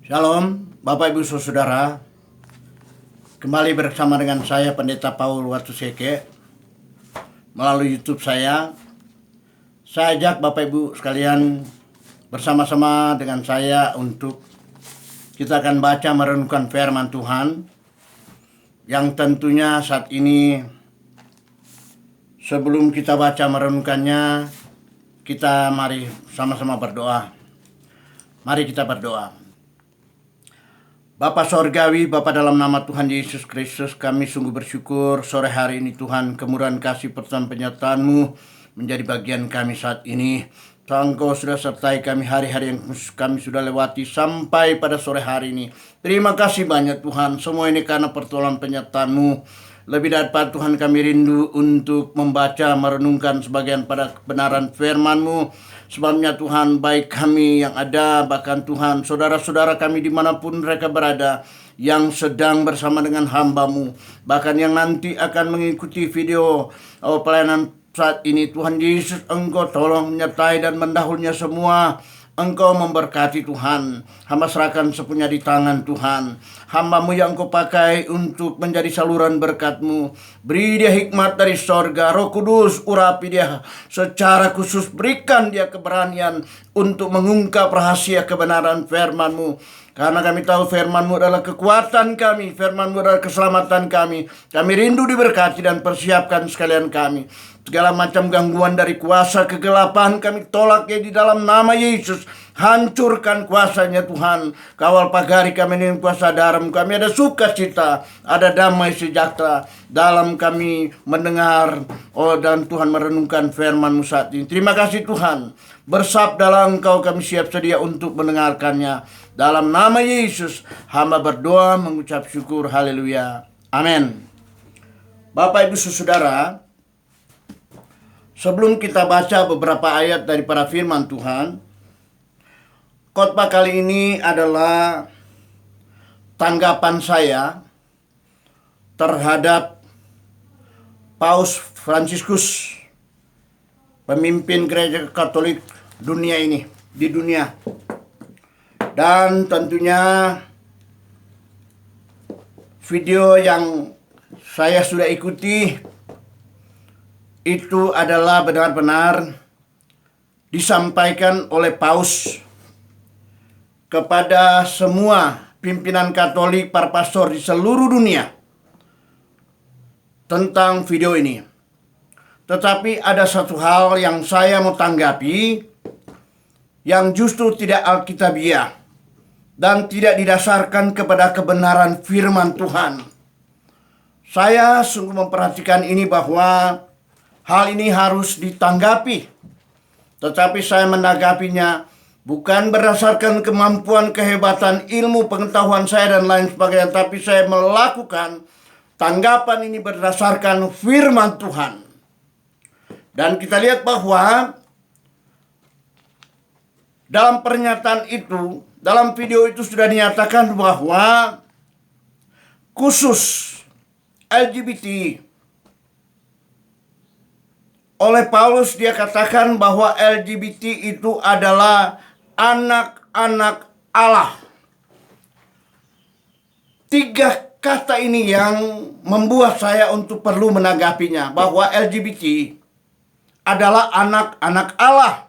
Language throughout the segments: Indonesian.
Shalom, Bapak Ibu Saudara. Kembali bersama dengan saya Pendeta Paul Watuseke melalui YouTube saya. Saya ajak Bapak Ibu sekalian bersama-sama dengan saya untuk kita akan baca merenungkan firman Tuhan yang tentunya saat ini sebelum kita baca merenungkannya, kita mari sama-sama berdoa. Mari kita berdoa. Bapa Sorgawi, Bapa dalam nama Tuhan Yesus Kristus, kami sungguh bersyukur sore hari ini Tuhan, kemurahan kasih pertolongan penyertaan-Mu menjadi bagian kami saat ini. Engkau sudah sertai kami hari-hari yang kami sudah lewati sampai pada sore hari ini. Terima kasih banyak Tuhan, semua ini karena pertolongan penyertaan-Mu. Lebih daripada Tuhan, kami rindu untuk membaca, merenungkan sebagian pada kebenaran firman-Mu. Sebabnya Tuhan, baik kami yang ada, bahkan Tuhan, saudara-saudara kami dimanapun mereka berada, yang sedang bersama dengan hamba-Mu, bahkan yang nanti akan mengikuti video pelayanan saat ini, Tuhan Yesus, Engkau tolong menyertai dan mendahulunya semua. Engkau memberkati Tuhan. Hamba serahkan sepenuhnya di tangan Tuhan. Hamba-Mu yang Engkau pakai untuk menjadi saluran berkat-Mu. Beri dia hikmat dari sorga. Roh Kudus urapi dia secara khusus. Berikan dia keberanian untuk mengungkap rahasia kebenaran firman-Mu. Karena kami tahu firman-Mu adalah kekuatan kami, firman-Mu adalah keselamatan kami. Kami rindu diberkati dan persiapkan sekalian kami. Segala macam gangguan dari kuasa kegelapan kami tolak ya di dalam nama Yesus. Hancurkan kuasanya Tuhan. Kawal pagari kami dengan kuasa darah-Mu. Kami ada sukacita, ada damai sejahtera dalam kami mendengar dan Tuhan merenungkan firman-Mu saat ini. Terima kasih Tuhan. Bersabdalah Engkau, kami siap sedia untuk mendengarkannya. Dalam nama Yesus hamba berdoa mengucap syukur. Haleluya. Amin. Bapak Ibu Saudara, sebelum kita baca beberapa ayat daripada firman Tuhan, khotbah kali ini adalah tanggapan saya terhadap Paus Fransiskus, pemimpin gereja Katolik dunia ini, di dunia. Dan tentunya video yang saya sudah ikuti itu adalah benar-benar disampaikan oleh Paus kepada semua pimpinan Katolik, para pastor di seluruh dunia tentang video ini. Tetapi ada satu hal yang saya mau tanggapi yang justru tidak alkitabiah dan tidak didasarkan kepada kebenaran firman Tuhan. Saya sungguh memperhatikan ini bahwa hal ini harus ditanggapi. Tetapi saya menanggapinya bukan berdasarkan kemampuan, kehebatan, ilmu, pengetahuan saya dan lain sebagainya. Tapi saya melakukan tanggapan ini berdasarkan firman Tuhan. Dan kita lihat bahwa dalam pernyataan itu, dalam video itu sudah dinyatakan bahwa khusus LGBT, oleh Paulus dia katakan bahwa LGBT itu adalah anak-anak Allah. Tiga kata ini yang membuat saya untuk perlu menanggapinya, bahwa LGBT adalah anak-anak Allah.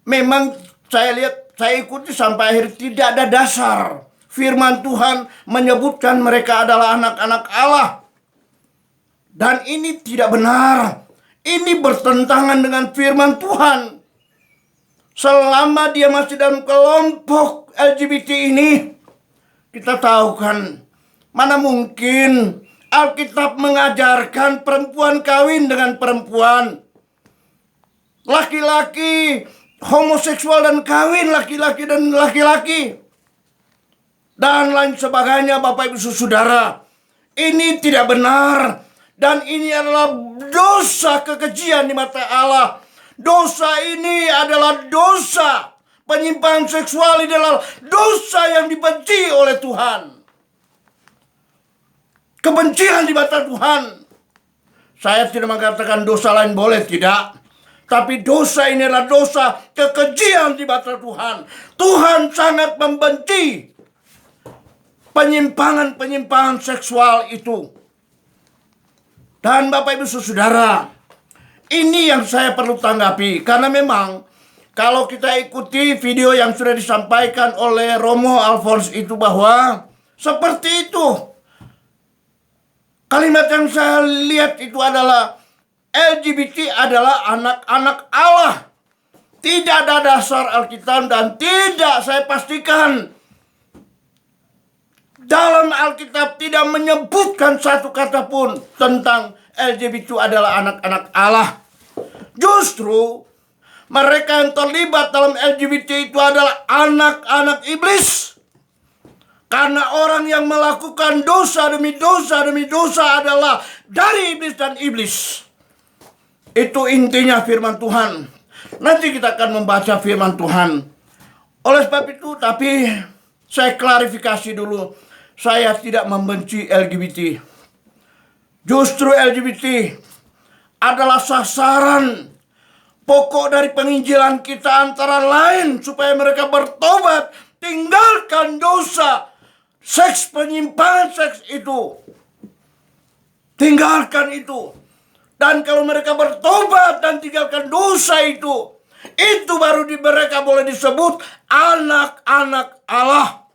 Memang saya lihat, saya ikuti sampai akhir, tidak ada dasar firman Tuhan menyebutkan mereka adalah anak-anak Allah. Dan ini tidak benar. Ini bertentangan dengan firman Tuhan. Selama dia masih dalam kelompok LGBT ini, kita tahu kan, mana mungkin Alkitab mengajarkan perempuan kawin dengan perempuan, laki-laki homoseksual dan kawin laki-laki dan laki-laki, dan lain sebagainya. Bapak Ibu Saudara, ini tidak benar. Dan ini adalah dosa kekejian di mata Allah. Dosa ini adalah dosa penyimpangan seksual, ini adalah dosa yang dibenci oleh Tuhan. Kebencian di mata Tuhan. Saya tidak mengatakan dosa lain boleh, tidak. Tapi dosa ini adalah dosa kekejian di mata Tuhan. Tuhan sangat membenci penyimpangan-penyimpangan seksual itu. Dan Bapak Ibu Saudara, ini yang saya perlu tanggapi. Karena memang kalau kita ikuti video yang sudah disampaikan oleh Romo Alphonse itu bahwa seperti itu. Kalimat yang saya lihat itu adalah LGBT adalah anak-anak Allah. Tidak ada dasar Alkitab dan tidak, saya pastikan dalam Alkitab tidak menyebutkan satu kata pun tentang LGBT itu adalah anak-anak Allah. Justru mereka yang terlibat dalam LGBT itu adalah anak-anak iblis. Karena orang yang melakukan dosa demi dosa demi dosa adalah dari iblis dan iblis. Itu intinya firman Tuhan. Nanti kita akan membaca firman Tuhan. Oleh sebab itu, tapi saya klarifikasi dulu. Saya tidak membenci LGBT. Justru LGBT adalah sasaran pokok dari penginjilan kita, antara lain supaya mereka bertobat, tinggalkan dosa. Seks, penyimpangan seks itu. Tinggalkan itu. Dan kalau mereka bertobat dan tinggalkan dosa itu baru mereka boleh disebut anak-anak Allah.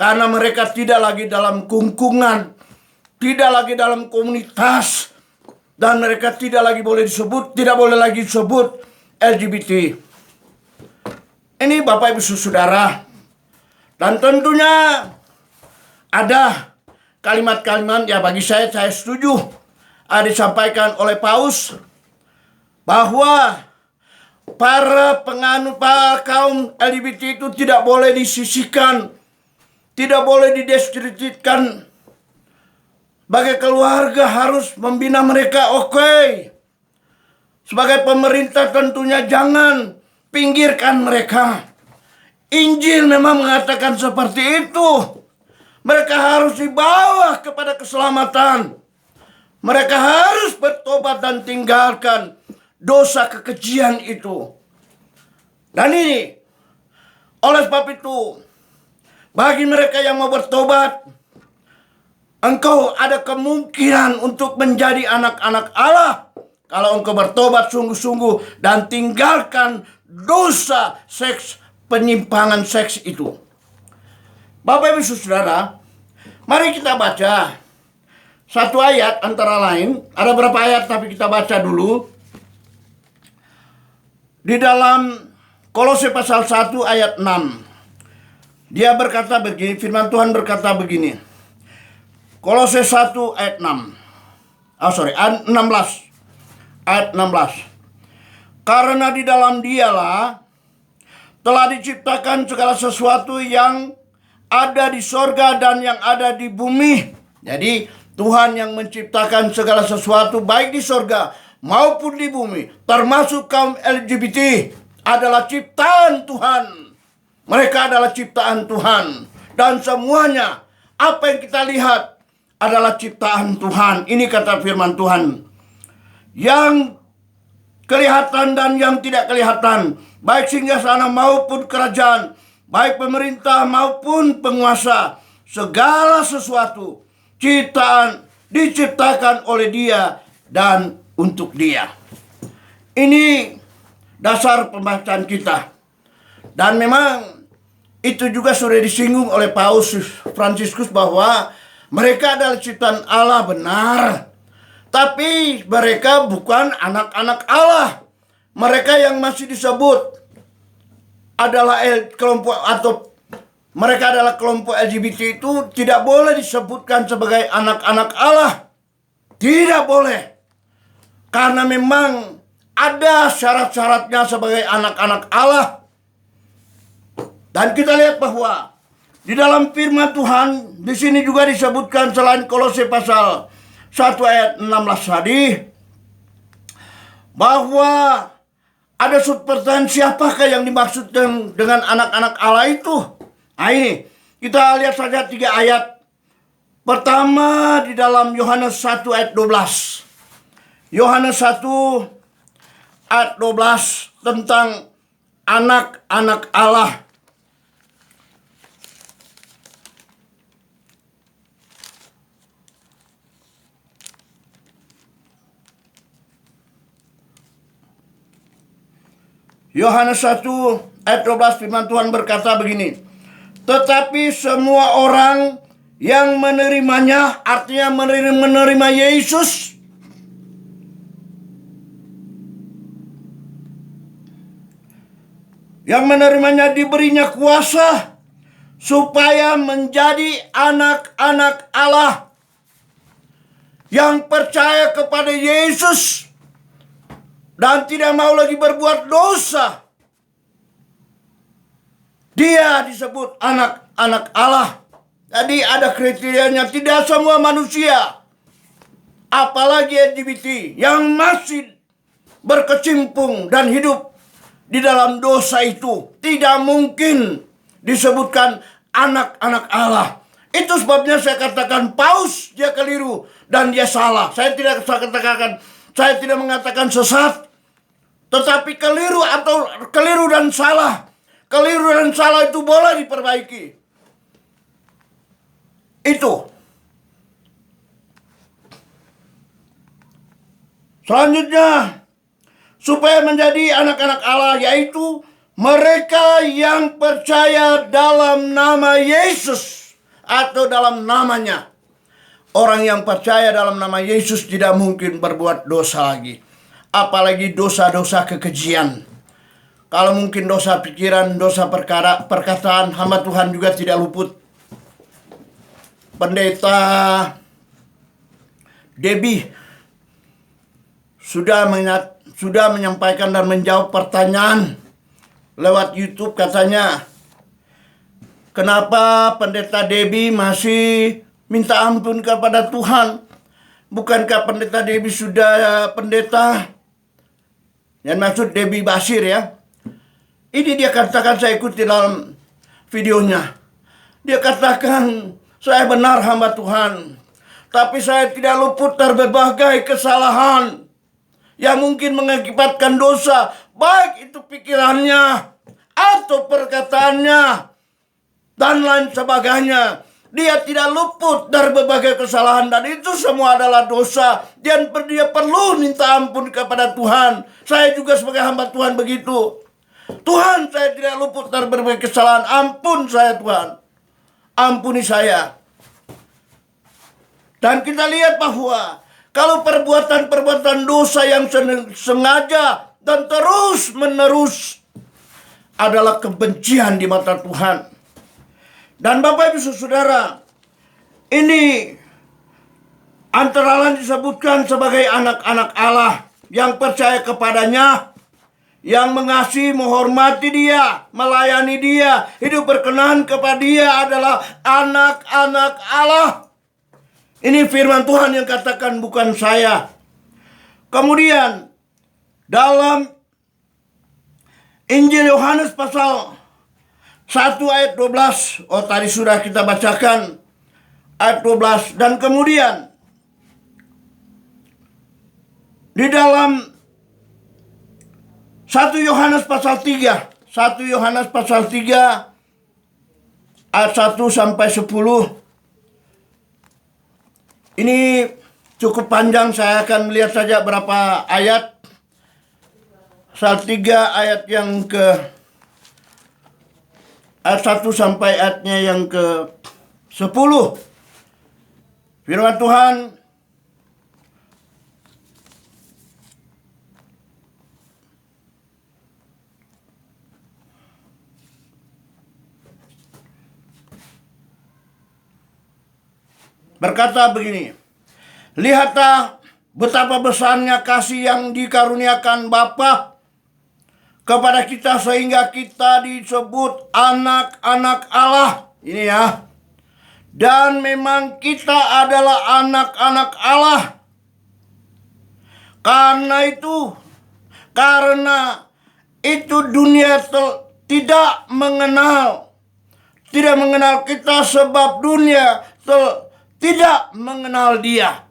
Karena mereka tidak lagi dalam kungkungan, tidak lagi dalam komunitas, dan mereka tidak lagi boleh disebut, tidak boleh lagi disebut LGBT. Ini Bapak Ibu Saudara. Dan tentunya ada kalimat-kalimat ya bagi saya setuju disampaikan oleh Paus bahwa para penganut kaum LGBT itu tidak boleh disisihkan, tidak boleh didiskreditkan. Sebagai keluarga harus membina mereka, oke. Sebagai pemerintah tentunya jangan pinggirkan mereka. Injil memang mengatakan seperti itu. Mereka harus dibawa kepada keselamatan. Mereka harus bertobat dan tinggalkan dosa kekejian itu. Dan ini, oleh sebab itu, bagi mereka yang mau bertobat, engkau ada kemungkinan untuk menjadi anak-anak Allah. Kalau engkau bertobat sungguh-sungguh dan tinggalkan dosa seks, penyimpangan seks itu. Bapak Ibu Saudara, mari kita baca satu ayat antara lain. Ada berapa ayat tapi kita baca dulu. Di dalam Kolose pasal 1 ayat 6. Dia berkata begini, firman Tuhan berkata begini. Kolose 1 ayat 6. Ayat 16. Ayat 16. Karena di dalam Dialah telah diciptakan segala sesuatu yang ada di sorga dan yang ada di bumi. Jadi Tuhan yang menciptakan segala sesuatu baik di sorga maupun di bumi. Termasuk kaum LGBT adalah ciptaan Tuhan. Mereka adalah ciptaan Tuhan. Dan semuanya apa yang kita lihat adalah ciptaan Tuhan. Ini kata firman Tuhan. Yang kelihatan dan yang tidak kelihatan. Baik singgasana maupun kerajaan. Baik pemerintah maupun penguasa, segala sesuatu diciptakan oleh Dia dan untuk Dia. Ini dasar pembacaan kita. Dan memang itu juga sudah disinggung oleh Paus Fransiskus bahwa mereka adalah ciptaan Allah benar. Tapi mereka bukan anak-anak Allah. Mereka yang masih disebut adalah kelompok atau mereka adalah kelompok LGBT itu tidak boleh disebutkan sebagai anak-anak Allah. Tidak boleh. Karena memang ada syarat-syaratnya sebagai anak-anak Allah. Dan kita lihat bahwa di dalam firman Tuhan di sini juga disebutkan selain Kolose pasal 1 ayat 16 tadi bahwa ada pertanyaan siapakah yang dimaksud dengan anak-anak Allah itu? Nah ini, kita lihat saja 3 ayat. Pertama di dalam Yohanes 1 ayat 12. Yohanes 1 ayat 12 tentang anak-anak Allah. Yohanes 1 ayat 12 firman Tuhan berkata begini. Tetapi semua orang yang menerimanya, artinya menerima Yesus, yang menerimanya diberinya kuasa supaya menjadi anak-anak Allah yang percaya kepada Yesus dan tidak mau lagi berbuat dosa. Dia disebut anak-anak Allah. Jadi ada kriterianya, tidak semua manusia, apalagi LGBT, yang masih berkecimpung dan hidup di dalam dosa itu tidak mungkin disebutkan anak-anak Allah. Itu sebabnya saya katakan Paus dia keliru dan dia salah. Saya tidak mengatakan sesat, tetapi keliru dan salah. Keliru dan salah itu boleh diperbaiki. Itu. Selanjutnya, supaya menjadi anak-anak Allah, yaitu mereka yang percaya dalam nama Yesus atau dalam namanya. Orang yang percaya dalam nama Yesus tidak mungkin berbuat dosa lagi. Apalagi dosa-dosa kekejian. Kalau mungkin dosa pikiran, dosa perkataan, hamba Tuhan juga tidak luput. Pendeta Debbie sudah menyampaikan dan menjawab pertanyaan lewat YouTube, katanya, kenapa Pendeta Debbie masih minta ampun kepada Tuhan? Bukankah Pendeta Debbie sudah pendeta? Yang maksud Debbie Basir ya. Ini dia katakan, saya ikuti dalam videonya. Dia katakan, saya benar hamba Tuhan, tapi saya tidak luput dari berbagai kesalahan yang mungkin mengakibatkan dosa, baik itu pikirannya atau perkataannya dan lain sebagainya. Dia tidak luput dari berbagai kesalahan dan itu semua adalah dosa. Dan dia perlu minta ampun kepada Tuhan. Saya juga sebagai hamba Tuhan begitu. Tuhan, saya tidak luput dari berbagai kesalahan. Ampun saya Tuhan. Ampuni saya. Dan kita lihat bahwa kalau perbuatan-perbuatan dosa yang sengaja dan terus menerus adalah kebencian di mata Tuhan. Dan Bapak Ibu Saudara, ini antara lain disebutkan sebagai anak-anak Allah yang percaya kepadanya, yang mengasihi, menghormati dia, melayani dia, hidup berkenan kepada dia adalah anak-anak Allah. Ini firman Tuhan yang katakan, bukan saya. Kemudian dalam Injil Yohanes pasal 1 ayat 12, tadi sudah kita bacakan ayat 12, dan kemudian di dalam 1 Yohanes pasal 3, 1 Yohanes pasal 3 ayat 1 sampai 10. Ini cukup panjang, saya akan melihat saja berapa ayat. Pasal 3 ayat yang ke ayat 1 sampai ayatnya yang ke 10. Firman Tuhan berkata begini, lihatlah betapa besarnya kasih yang dikaruniakan Bapa kepada kita sehingga kita disebut anak-anak Allah. Ini ya. Dan memang kita adalah anak-anak Allah. Karena itu dunia tidak mengenal kita, sebab dunia tidak mengenal Dia.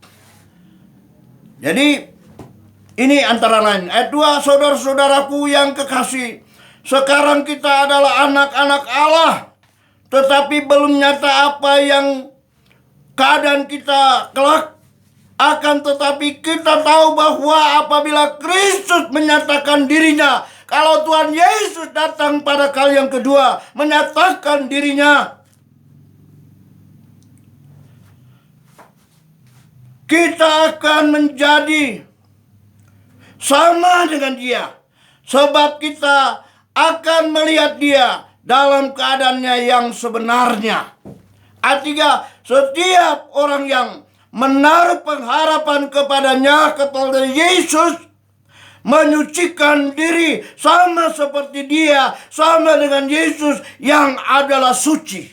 Jadi Ini antara lain. Ayat 2, saudara-saudaraku yang kekasih, sekarang kita adalah anak-anak Allah, tetapi belum nyata apa yang keadaan kita kelak. Akan tetapi kita tahu bahwa apabila Kristus menyatakan dirinya, kalau Tuhan Yesus datang pada kali yang kedua, menyatakan dirinya, kita akan menjadi sama dengan Dia, sebab kita akan melihat Dia dalam keadaannya yang sebenarnya. Artinya, setiap orang yang menaruh pengharapan kepadanya, kepada Yesus, menyucikan diri sama seperti Dia, sama dengan Yesus yang adalah suci.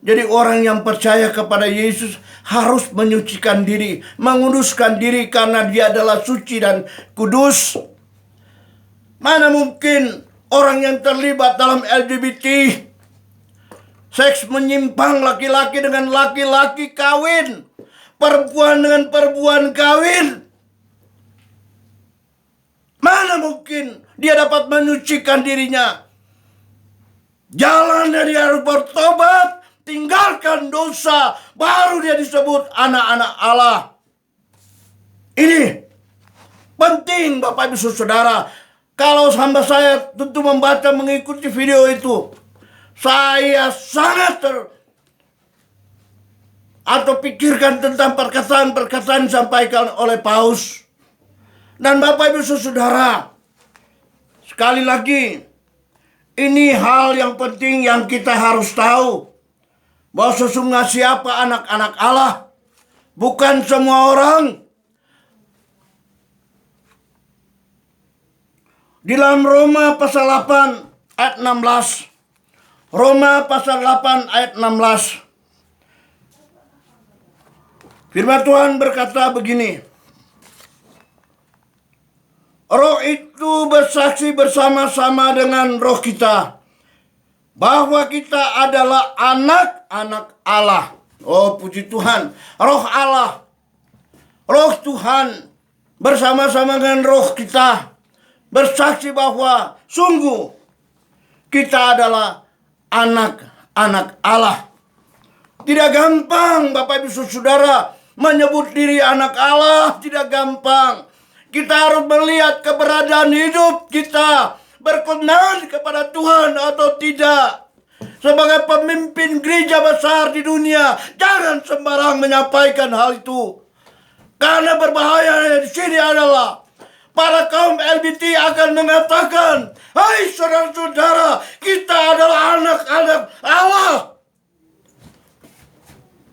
Jadi orang yang percaya kepada Yesus harus menyucikan diri, menguduskan diri karena Dia adalah suci dan kudus. Mana mungkin orang yang terlibat dalam LGBT, seks menyimpang, laki-laki dengan laki-laki kawin, perempuan dengan perempuan kawin. Mana mungkin dia dapat menyucikan dirinya? Jalannya dia harus bertobat, tinggalkan dosa, baru dia disebut anak-anak Allah. Ini penting Bapak Ibu Saudara. Kalau hamba saya tentu membaca, mengikuti video itu, saya sangat pikirkan tentang perkataan-perkataan disampaikan oleh Paus. Dan Bapak Ibu Saudara, sekali lagi, ini hal yang penting yang kita harus tahu. Bahwa sesungguhnya siapa anak-anak Allah, bukan semua orang. Di dalam Roma pasal 8 ayat 16. Roma pasal 8 ayat 16. Firman Tuhan berkata begini. Roh itu bersaksi bersama-sama dengan roh kita bahwa kita adalah anak-anak Allah. Oh, puji Tuhan. Roh Allah, roh Tuhan bersama-sama dengan roh kita bersaksi bahwa sungguh kita adalah anak-anak Allah. Tidak gampang Bapak Ibu Saudara menyebut diri anak Allah, tidak gampang. Kita harus melihat keberadaan hidup kita, berkenan kepada Tuhan atau tidak. Sebagai pemimpin gereja besar di dunia, jangan sembarang menyampaikan hal itu. Karena berbahaya di sini adalah para kaum LGBT akan mengatakan, hai saudara-saudara, kita adalah anak-anak Allah.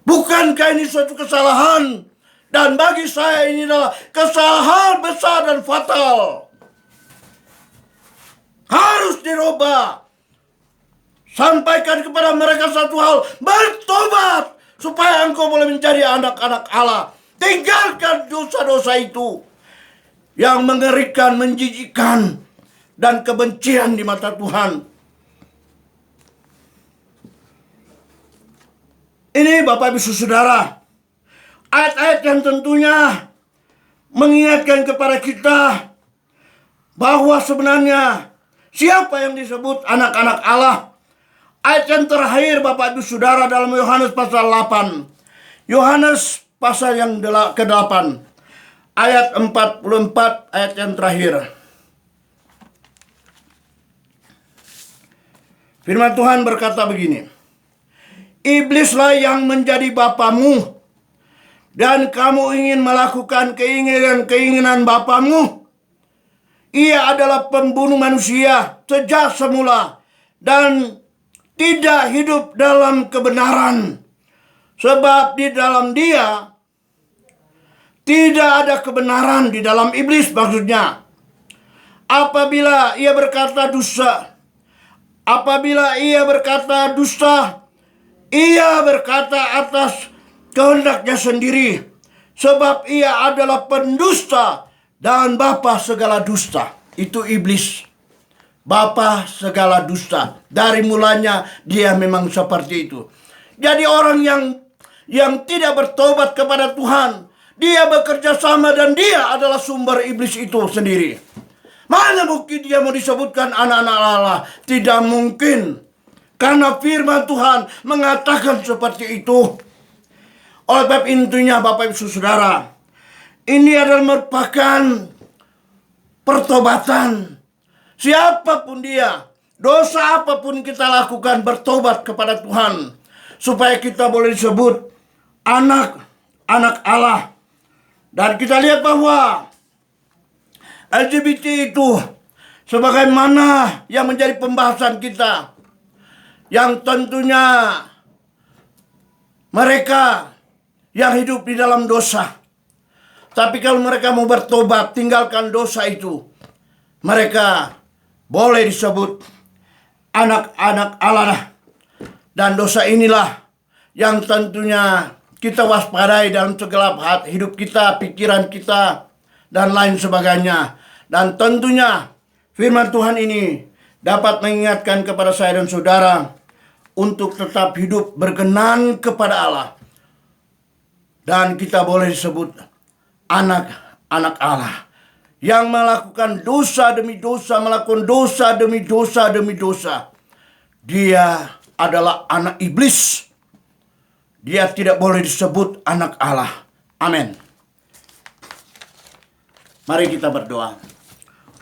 Bukankah ini suatu kesalahan? Dan bagi saya ini adalah kesalahan besar dan fatal. Harus dirubah. Sampaikan kepada mereka satu hal, bertobat supaya engkau boleh menjadi anak-anak Allah. Tinggalkan dosa-dosa itu yang mengerikan, menjijikkan, dan kebencian di mata Tuhan. Ini Bapak Ibu Saudara, ayat-ayat yang tentunya mengingatkan kepada kita bahwa sebenarnya siapa yang disebut anak-anak Allah. Ayat yang terakhir Bapak Ibu Saudara dalam Yohanes pasal 8. Yohanes pasal yang ke-8. Ayat 44, ayat yang terakhir. Firman Tuhan berkata begini. Iblislah yang menjadi bapamu, dan kamu ingin melakukan keinginan bapamu. Ia adalah pembunuh manusia sejak semula dan tidak hidup dalam kebenaran. Sebab di dalam dia tidak ada kebenaran, di dalam iblis maksudnya. Apabila ia berkata dusta, ia berkata atas kehendaknya sendiri, sebab ia adalah pendusta dan bapa segala dusta. Itu iblis, bapa segala dusta. Dari mulanya dia memang seperti itu. Jadi orang yang tidak bertobat kepada Tuhan Dia bekerja sama dan dia adalah sumber iblis itu sendiri. Mana mungkin dia mau disebutkan anak-anak Allah? Tidak mungkin. Karena firman Tuhan mengatakan seperti itu. Oleh sebab intinya Bapak Ibu Saudara, ini adalah merupakan pertobatan. Siapapun dia, dosa apapun kita lakukan, bertobat kepada Tuhan. Supaya kita boleh disebut anak-anak Allah. Dan kita lihat bahwa LGBT itu sebagaimana yang menjadi pembahasan kita, yang tentunya mereka yang hidup di dalam dosa. Tapi kalau mereka mau bertobat, tinggalkan dosa itu, mereka boleh disebut anak-anak Allah. Dan dosa inilah yang tentunya kita waspadai dalam segala hidup kita, pikiran kita, dan lain sebagainya. Dan tentunya firman Tuhan ini dapat mengingatkan kepada saya dan saudara untuk tetap hidup berkenan kepada Allah. Dan kita boleh disebut anak-anak Allah yang melakukan dosa demi dosa, melakukan dosa demi dosa demi dosa. Dia adalah anak iblis. Dia tidak boleh disebut anak Allah. Amin. Mari kita berdoa.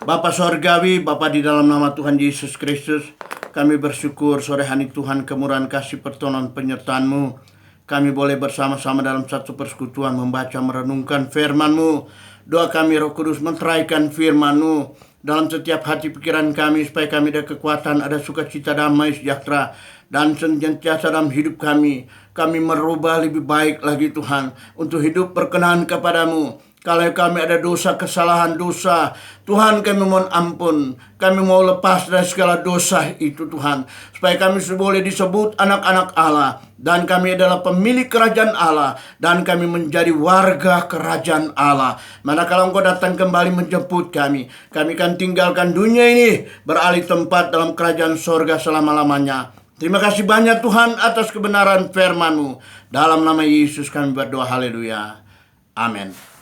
Bapa Sorgawi, Bapa di dalam nama Tuhan Yesus Kristus, kami bersyukur sore hari Tuhan kemurahan kasih pertolongan penyertaan-Mu. Kami boleh bersama-sama dalam satu persekutuan membaca merenungkan firman-Mu. Doa kami Roh Kudus menteraikan firman-Mu dalam setiap hati pikiran kami, supaya kami ada kekuatan, ada sukacita, damai, sejahtera, dan senantiasa dalam hidup kami. Kami merubah lebih baik lagi Tuhan, untuk hidup berkenan kepadamu. Kalau kami ada dosa, kesalahan dosa, Tuhan kami mohon ampun. Kami mau lepas dari segala dosa itu Tuhan, supaya kami boleh disebut anak-anak Allah. Dan kami adalah pemilik kerajaan Allah, dan kami menjadi warga kerajaan Allah. Manakala Engkau datang kembali menjemput kami akan tinggalkan dunia ini, beralih tempat dalam kerajaan sorga selama-lamanya. Terima kasih banyak Tuhan atas kebenaran firman-Mu. Dalam nama Yesus kami berdoa, haleluya. Amin.